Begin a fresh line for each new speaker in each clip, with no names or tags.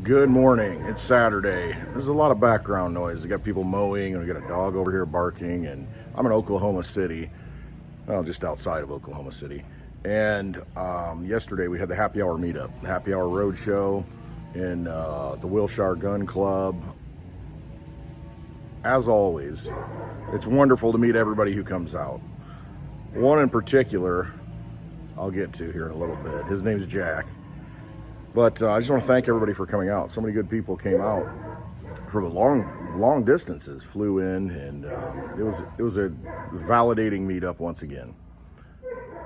Good morning. It's Saturday. There's a lot of background noise. We got people mowing, and we got a dog over here barking, and I'm in Oklahoma City, well, just outside of Oklahoma City. And yesterday we had the happy hour meetup, the happy hour road show in the Wilshire Gun Club. As always, it's wonderful to meet everybody who comes out. One in particular, I'll get to here in a little bit. His name's Jack. But I just want to thank everybody for coming out. So many good people came out from long distances, flew in, and it was a validating meetup once again.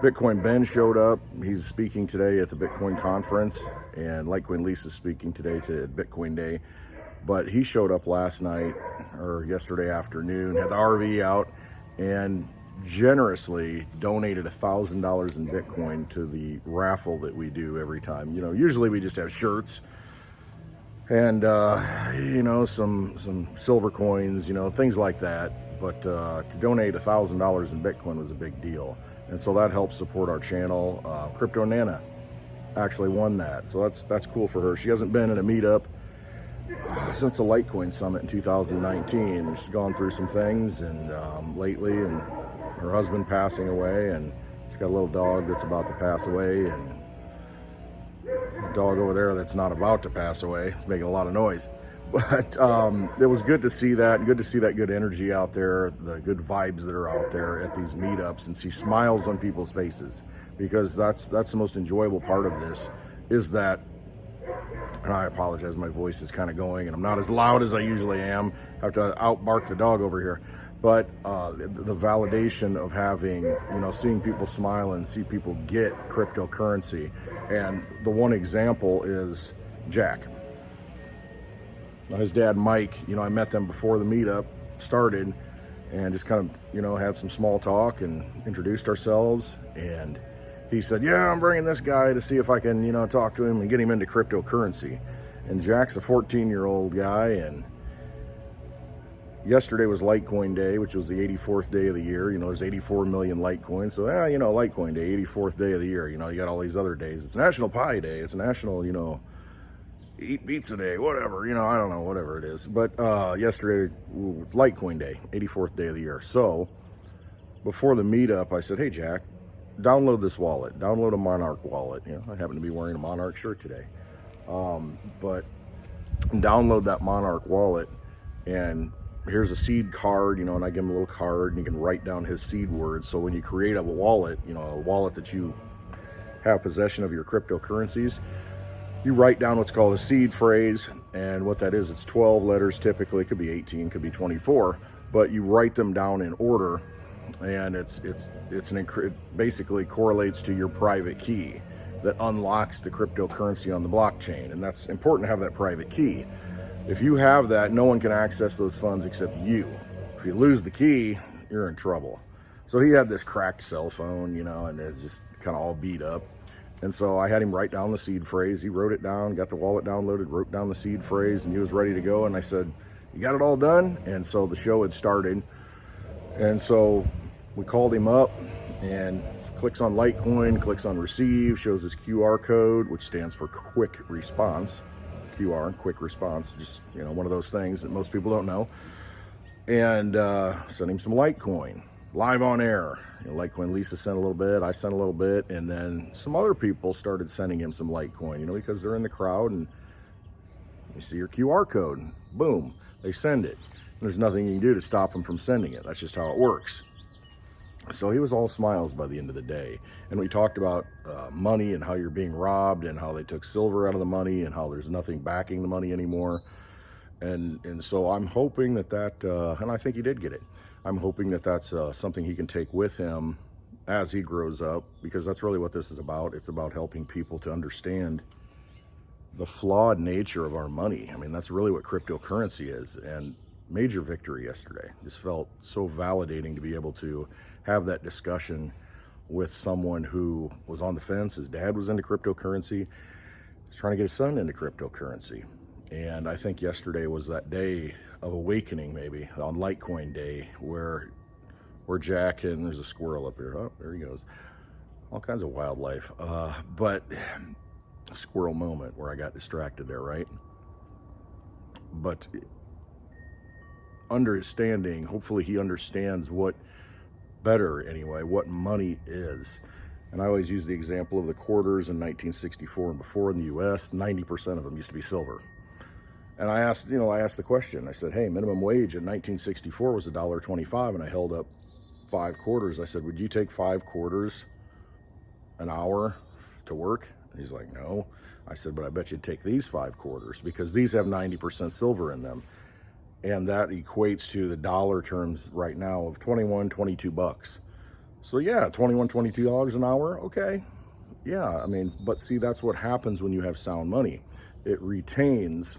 Bitcoin Ben showed up. He's speaking today at the Bitcoin conference, and Litecoin Lisa's speaking today to Bitcoin Day. But he showed up last night or yesterday afternoon, had the RV out, and generously donated $1,000 in Bitcoin to the raffle that we do every time. Usually we just have shirts and some silver coins, things like that. But to donate $1,000 in Bitcoin was a big deal, and so that helps support our channel. Crypto Nana actually won that, so that's cool for her. She hasn't been in a meetup since the Litecoin Summit in 2019. She's gone through some things and lately, and her husband passing away, and she's got a little dog that's about to pass away, and a dog over there that's not about to pass away. It's making a lot of noise. But it was good to see that, and good to see that good energy out there, the good vibes that are out there at these meetups, and see smiles on people's faces, because that's the most enjoyable part of this, is that, and I apologize, my voice is kind of going, and I'm not as loud as I usually am. I have to outbark the dog over here. But the validation of having, seeing people smile and see people get cryptocurrency. And the one example is Jack. Now, his dad, Mike, I met them before the meetup started, and just kind of, had some small talk and introduced ourselves. And he said, yeah, I'm bringing this guy to see if I can, talk to him and get him into cryptocurrency. And Jack's a 14-year-old guy, and yesterday was Litecoin Day, which was the 84th day of the year. There's 84 million Litecoin. So, Litecoin Day, 84th day of the year. You got all these other days. It's National Pie Day. It's National, Eat Pizza Day, whatever. I don't know, whatever it is. But yesterday, Litecoin Day, 84th day of the year. So, before the meetup, I said, hey, Jack, download this wallet. Download a Monarch wallet. I happen to be wearing a Monarch shirt today. But download that Monarch wallet, and here's a seed card, and I give him a little card, and you can write down his seed words. So when you create a wallet, a wallet that you have possession of your cryptocurrencies, you write down what's called a seed phrase. And what that is, it's 12 letters typically. It could be 18, could be 24, but you write them down in order, and it basically correlates to your private key that unlocks the cryptocurrency on the blockchain. And that's important to have that private key. If you have that, no one can access those funds except you. If you lose the key, you're in trouble. So he had this cracked cell phone, and it's just kind of all beat up. And so I had him write down the seed phrase. He wrote it down, got the wallet downloaded, wrote down the seed phrase, and he was ready to go. And I said, you got it all done? And so the show had started. And so we called him up, and clicks on Litecoin, clicks on receive, shows his QR code, which stands for quick response. QR and quick response, just one of those things that most people don't know. And sent him some Litecoin live on air. Litecoin Lisa sent a little bit, I sent a little bit, and then some other people started sending him some Litecoin, because they're in the crowd, and you see your QR code, boom, they send it. And there's nothing you can do to stop them from sending it. That's just how it works. So he was all smiles by the end of the day. And we talked about money and how you're being robbed, and how they took silver out of the money, and how there's nothing backing the money anymore. And so I'm hoping that and I think he did get it. I'm hoping that that's something he can take with him as he grows up, because that's really what this is about. It's about helping people to understand the flawed nature of our money. I mean, that's really what cryptocurrency is. And major victory yesterday. Just felt so validating to be able to have that discussion with someone who was on the fence. His dad was into cryptocurrency. He's trying to get his son into cryptocurrency. And I think yesterday was that day of awakening, maybe, on Litecoin Day, where Jack, and there's a squirrel up here. Oh, there he goes. All kinds of wildlife. But a squirrel moment where I got distracted there, right? but understanding, hopefully he understands what what money is. And I always use the example of the quarters in 1964 and before in the US, 90% of them used to be silver. And I asked the question, I said, hey, minimum wage in 1964 was $1.25, and I held up 5 quarters. I said, would you take 5 quarters an hour to work? And he's like, no. I said, but I bet you'd take these 5 quarters, because these have 90% silver in them. And that equates to the dollar terms right now of 21, 22 bucks. So yeah, $21, $22 an hour, okay. Yeah, I mean, but see, that's what happens when you have sound money. It retains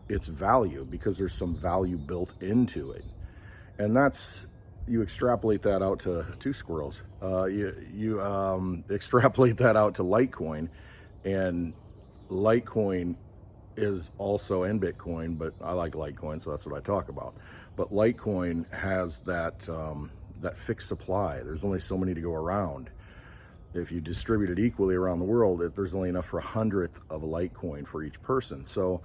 its value because there's some value built into it. And that's, you extrapolate that out to 2 squirrels. You extrapolate that out to Litecoin, and Litecoin is also, and Bitcoin, but I like Litecoin, so that's what I talk about. But Litecoin has that that fixed supply. There's only so many to go around. If you distribute it equally around the world, there's only enough for 1/100th of a Litecoin for each person. So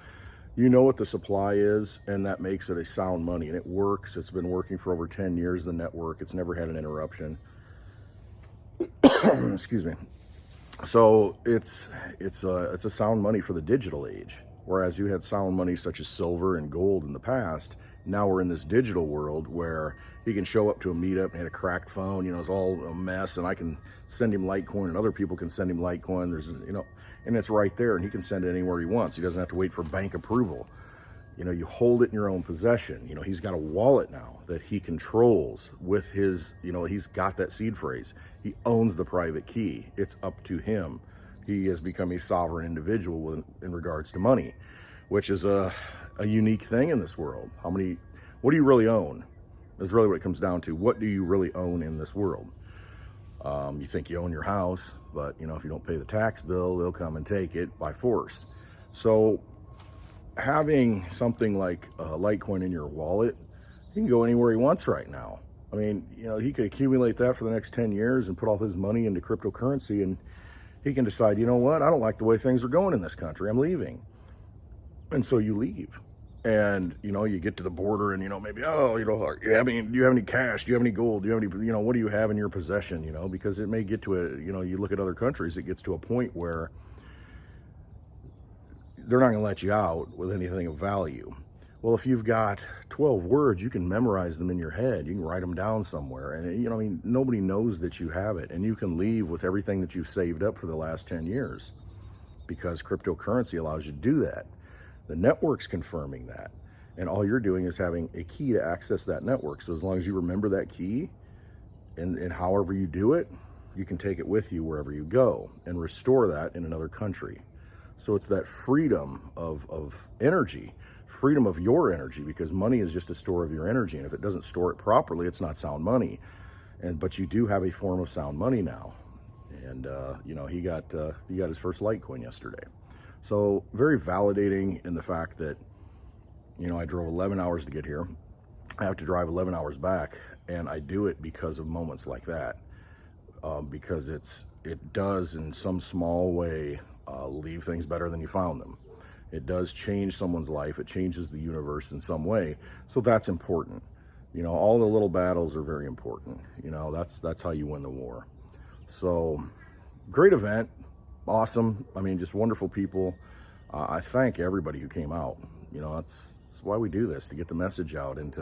you know what the supply is, and that makes it a sound money, and it works. It's been working for over 10 years, the network. It's never had an interruption. Excuse me. So it's a sound money for the digital age. Whereas you had sound money such as silver and gold in the past, now we're in this digital world where he can show up to a meetup and had a cracked phone, it's all a mess, and I can send him Litecoin, and other people can send him Litecoin. There's, and it's right there, and he can send it anywhere he wants. He doesn't have to wait for bank approval. You hold it in your own possession. He's got a wallet now that he controls with his, he's got that seed phrase. He owns the private key. It's up to him. He has become a sovereign individual in regards to money, which is a unique thing in this world. What do you really own? Is really what it comes down to. What do you really own in this world? You think you own your house, but if you don't pay the tax bill, they'll come and take it by force. So having something like Litecoin in your wallet, he can go anywhere he wants right now. I mean, he could accumulate that for the next 10 years and put all his money into cryptocurrency, and he can decide, you know what, I don't like the way things are going in this country, I'm leaving. And so you leave. And, you get to the border and, maybe, do you have any cash? Do you have any gold? Do you have any, what do you have in your possession? Because it may get to you look at other countries, it gets to a point where they're not going to let you out with anything of value. Well, if you've got 12 words, you can memorize them in your head. You can write them down somewhere. And, nobody knows that you have it. And you can leave with everything that you've saved up for the last 10 years because cryptocurrency allows you to do that. The network's confirming that. And all you're doing is having a key to access that network. So as long as you remember that key and however you do it, you can take it with you wherever you go and restore that in another country. So it's that freedom of energy, freedom of your energy, because money is just a store of your energy. And if it doesn't store it properly, it's not sound money. But you do have a form of sound money now. And, he got his first Litecoin yesterday. So very validating in the fact that, I drove 11 hours to get here. I have to drive 11 hours back. And I do it because of moments like that. Because it does in some small way leave things better than you found them. It does change someone's life. It changes the universe in some way. So that's important. All the little battles are very important. That's how you win the war. So great event. Awesome. I mean, just wonderful people. I thank everybody who came out. That's why we do this, to get the message out. And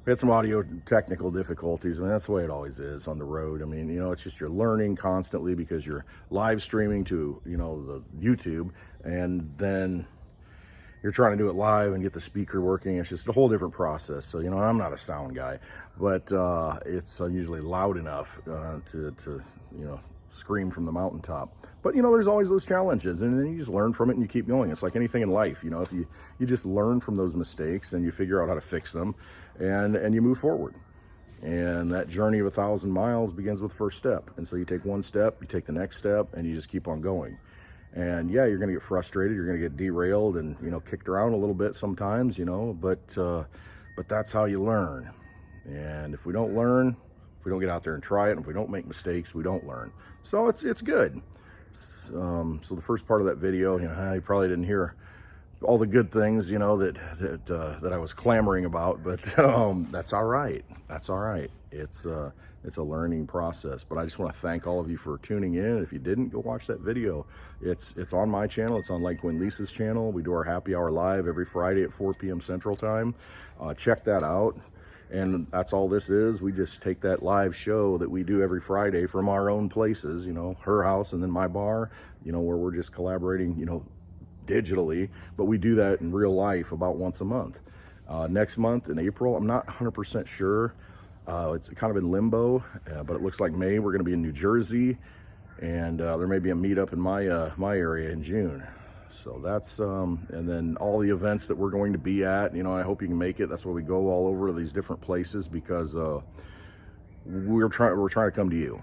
we had some audio technical difficulties. I mean, that's the way it always is on the road. I mean, it's just you're learning constantly because you're live streaming to, the YouTube, and then you're trying to do it live and get the speaker working. It's just a whole different process. So, I'm not a sound guy, but it's usually loud enough to scream from the mountaintop. But, there's always those challenges, and then you just learn from it and you keep going. It's like anything in life, if you just learn from those mistakes and you figure out how to fix them, and you move forward. And that journey of 1,000 miles begins with the first step. And so you take one step, you take the next step, and you just keep on going. And yeah, you're going to get frustrated, you're going to get derailed and, kicked around a little bit sometimes, but that's how you learn. And if we don't learn, if we don't get out there and try it, and if we don't make mistakes, we don't learn. So it's good. So the first part of that video, you probably didn't hear all the good things, you know, that I was clamoring about, but that's all right. That's all right. It's a learning process. But I just want to thank all of you for tuning in. If you didn't, go watch that video. It's on my channel. It's on Litecoin Lisa's channel. We do our happy hour live every Friday at 4 p.m. Central Time. Check that out. And that's all this is. We just take that live show that we do every Friday from our own places, you know, her house and then my bar, you know, where we're just collaborating, you know, digitally, but we do that in real life about once a month. Next month in April, I'm not 100% sure. It's kind of in limbo, but it looks like May we're going to be in New Jersey, and there may be a meetup in my area in June. So that's and then all the events that we're going to be at, you know, I hope you can make it. That's why we go all over these different places, because we're trying to come to you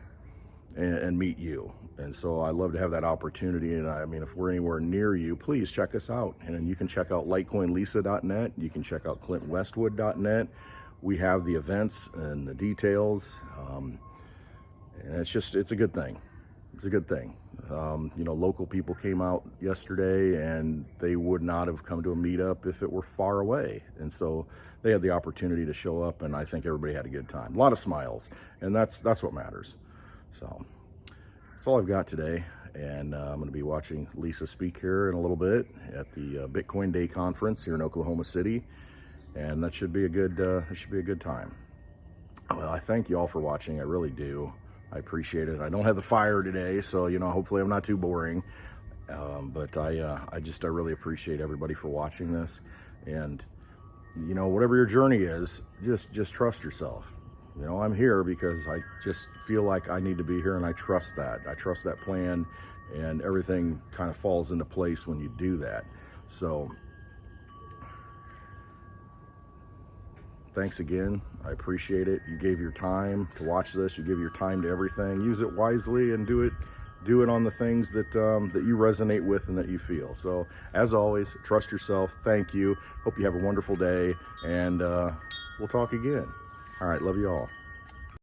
and meet you. And so I love to have that opportunity. And I mean, if we're anywhere near you, please check us out. And you can check out litecoinlisa.net. You can check out clintwestwood.net. We have the events and the details. And it's a good thing. It's a good thing. You know, local people came out yesterday and they would not have come to a meetup if it were far away. And so they had the opportunity to show up, and I think everybody had a good time. A lot of smiles, and that's what matters. So that's all I've got today. And I'm going to be watching Lisa speak here in a little bit at the Bitcoin Day conference here in Oklahoma City. And that should be a good time. Well, I thank you all for watching. I really do. I appreciate it. I don't have the fire today, so, you know, hopefully I'm not too boring. But I really appreciate everybody for watching this. And, you know, whatever your journey is, just trust yourself. You know, I'm here because I just feel like I need to be here, and I trust that. I trust that plan, and everything kind of falls into place when you do that. So thanks again. I appreciate it. You gave your time to watch this. You give your time to everything. Use it wisely and do it on the things that you resonate with and that you feel. So as always, trust yourself. Thank you. Hope you have a wonderful day, and we'll talk again. All right. Love you all.